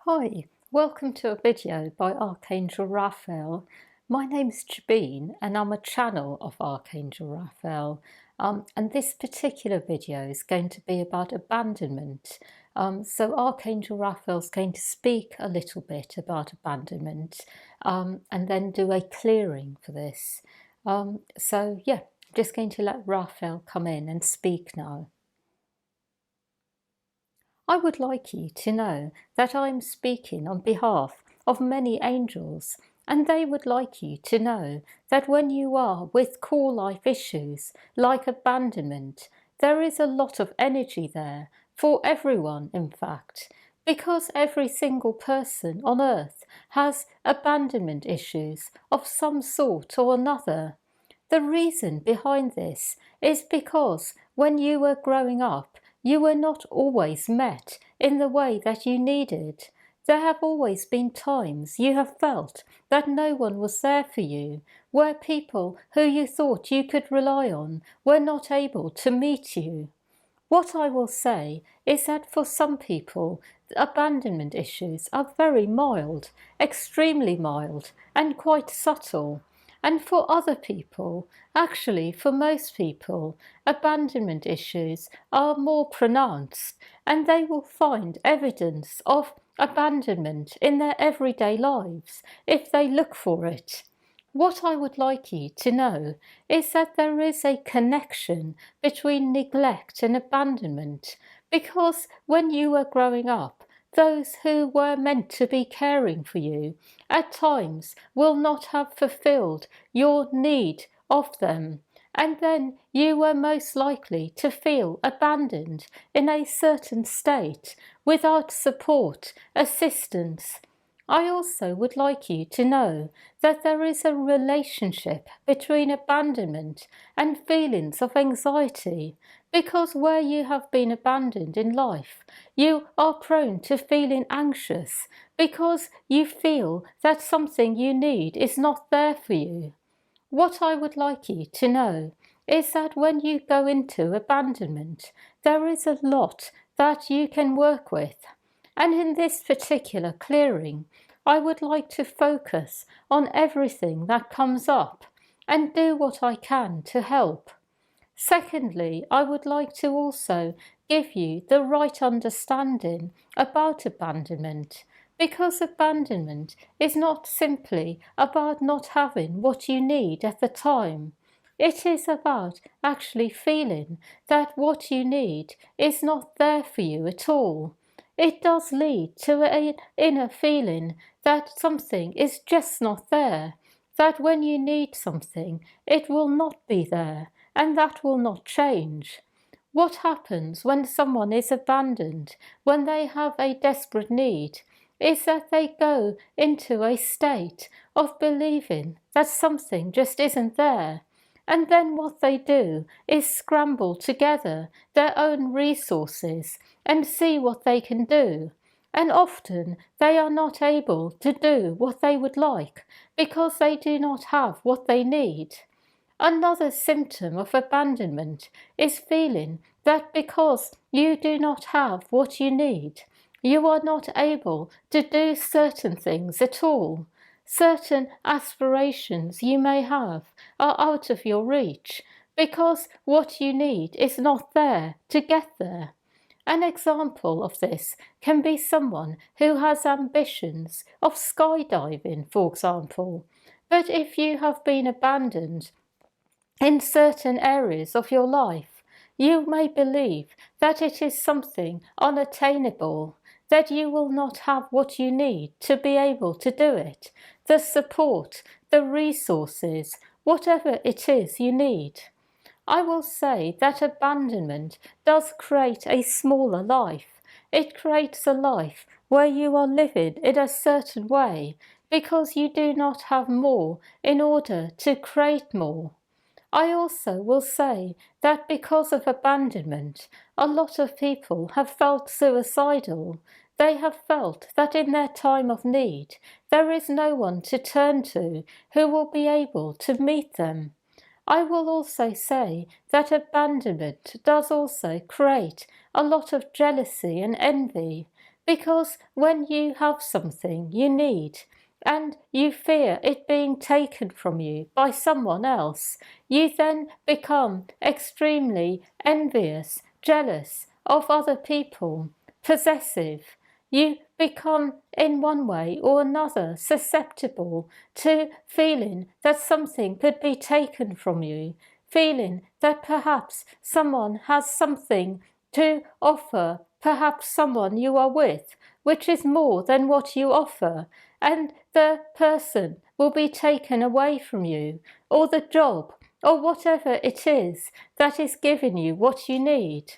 Hi, welcome to a video by Archangel Raphael. My name's Jabeen and I'm a channel of Archangel Raphael. And this particular video is going to be about abandonment. So Archangel Raphael is going to speak a little bit about abandonment and then do a clearing for this. So yeah, I'm just going to let Raphael come in and speak now. I would like you to know that I am speaking on behalf of many angels, and they would like you to know that when you are with core life issues like abandonment, there is a lot of energy there for everyone, in fact, because every single person on earth has abandonment issues of some sort or another. The reason behind this is because when you were growing up, you were not always met in the way that you needed. There have always been times you have felt that no one was there for you, where people who you thought you could rely on were not able to meet you. What I will say is that for some people, abandonment issues are very mild, extremely mild, and quite subtle. And for other people, actually for most people, abandonment issues are more pronounced, and they will find evidence of abandonment in their everyday lives if they look for it. What I would like you to know is that there is a connection between neglect and abandonment, because when you were growing up, those who were meant to be caring for you at times will not have fulfilled your need of them, and then you were most likely to feel abandoned in a certain state without support, assistance. I also would like you to know that there is a relationship between abandonment and feelings of anxiety, because where you have been abandoned in life, you are prone to feeling anxious because you feel that something you need is not there for you. What I would like you to know is that when you go into abandonment, there is a lot that you can work with. And in this particular clearing, I would like to focus on everything that comes up and do what I can to help. Secondly, I would like to also give you the right understanding about abandonment, because abandonment is not simply about not having what you need at the time. It is about actually feeling that what you need is not there for you at all. It does lead to an inner feeling that something is just not there, that when you need something, it will not be there, and that will not change. What happens when someone is abandoned, when they have a desperate need, is that they go into a state of believing that something just isn't there. And then what they do is scramble together their own resources and see what they can do. And often they are not able to do what they would like because they do not have what they need. Another symptom of abandonment is feeling that because you do not have what you need, you are not able to do certain things at all. Certain aspirations you may have are out of your reach because what you need is not there to get there. An example of this can be someone who has ambitions of skydiving, for example. But if you have been abandoned in certain areas of your life, you may believe that it is something unattainable, that you will not have what you need to be able to do it, the support, the resources, whatever it is you need. I will say that abandonment does create a smaller life. It creates a life where you are living in a certain way because you do not have more in order to create more. I also will say that because of abandonment, a lot of people have felt suicidal. They have felt that in their time of need, there is no one to turn to who will be able to meet them. I will also say that abandonment does also create a lot of jealousy and envy. Because when you have something you need and you fear it being taken from you by someone else, you then become extremely envious, jealous of other people, possessive. You become, in one way or another, susceptible to feeling that something could be taken from you, feeling that perhaps someone has something to offer, perhaps someone you are with, which is more than what you offer, and the person will be taken away from you, or the job, or whatever it is that is giving you what you need.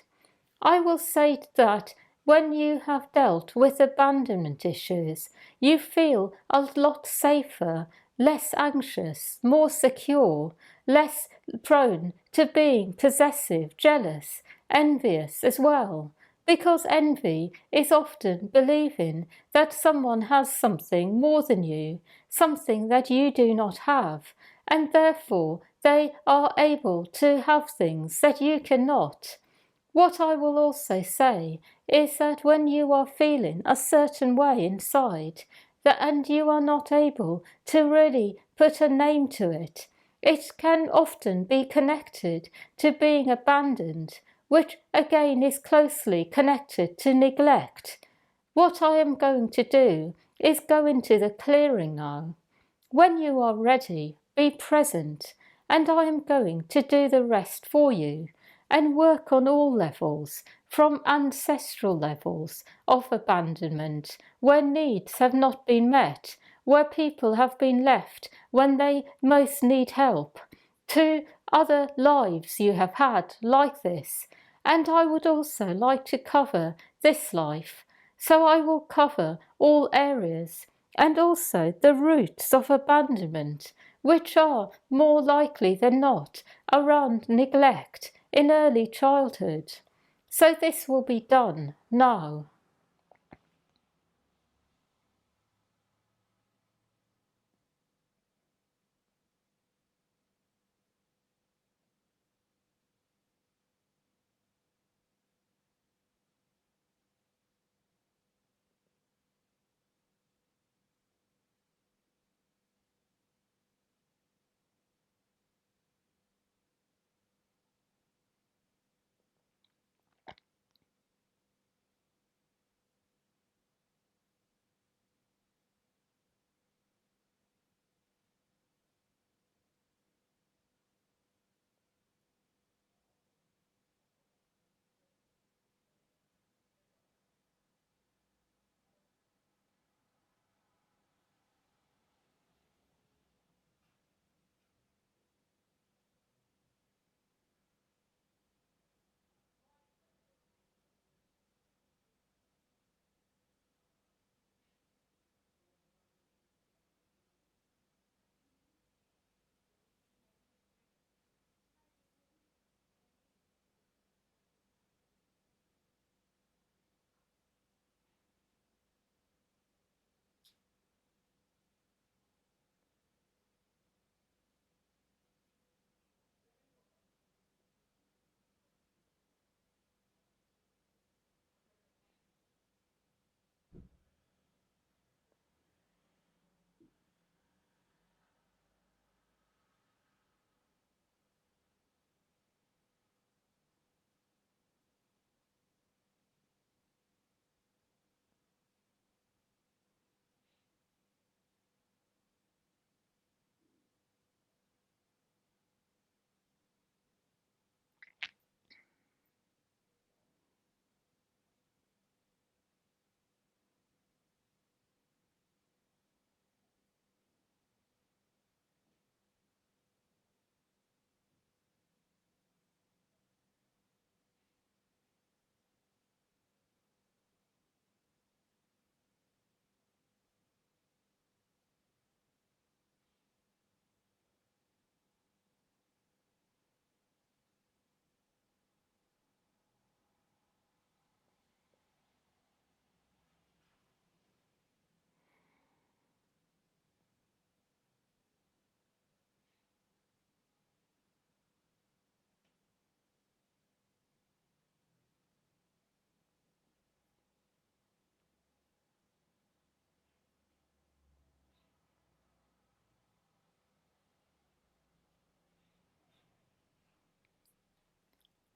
I will say that when you have dealt with abandonment issues, you feel a lot safer, less anxious, more secure, less prone to being possessive, jealous, envious as well. Because envy is often believing that someone has something more than you, something that you do not have, and therefore they are able to have things that you cannot. What I will also say is that when you are feeling a certain way inside, and you are not able to really put a name to it, it can often be connected to being abandoned, which again is closely connected to neglect. What I am going to do is go into the clearing now. When you are ready, be present, and I am going to do the rest for you and work on all levels, from ancestral levels of abandonment, where needs have not been met, where people have been left when they most need help, to other lives you have had like this. And I would also like to cover this life, so I will cover all areas, and also the roots of abandonment, which are more likely than not around neglect in early childhood. So this will be done now.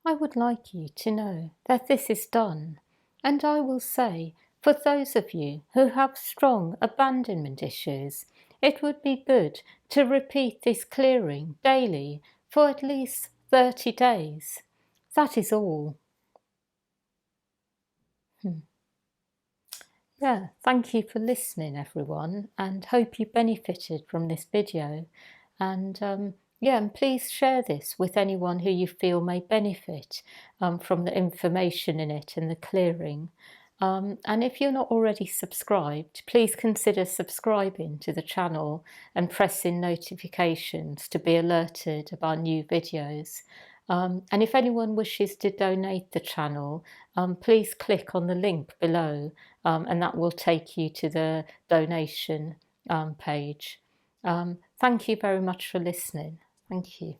I would like you to know that this is done, and I will say, for those of you who have strong abandonment issues, it would be good to repeat this clearing daily for at least 30 days. That is all. Yeah, thank you for listening, everyone, and hope you benefited from this video. And yeah, and please share this with anyone who you feel may benefit from the information in it and the clearing. And if you're not already subscribed, please consider subscribing to the channel and pressing notifications to be alerted about new videos. And if anyone wishes to donate the channel, please click on the link below, and that will take you to the donation page. Thank you very much for listening. Thank you.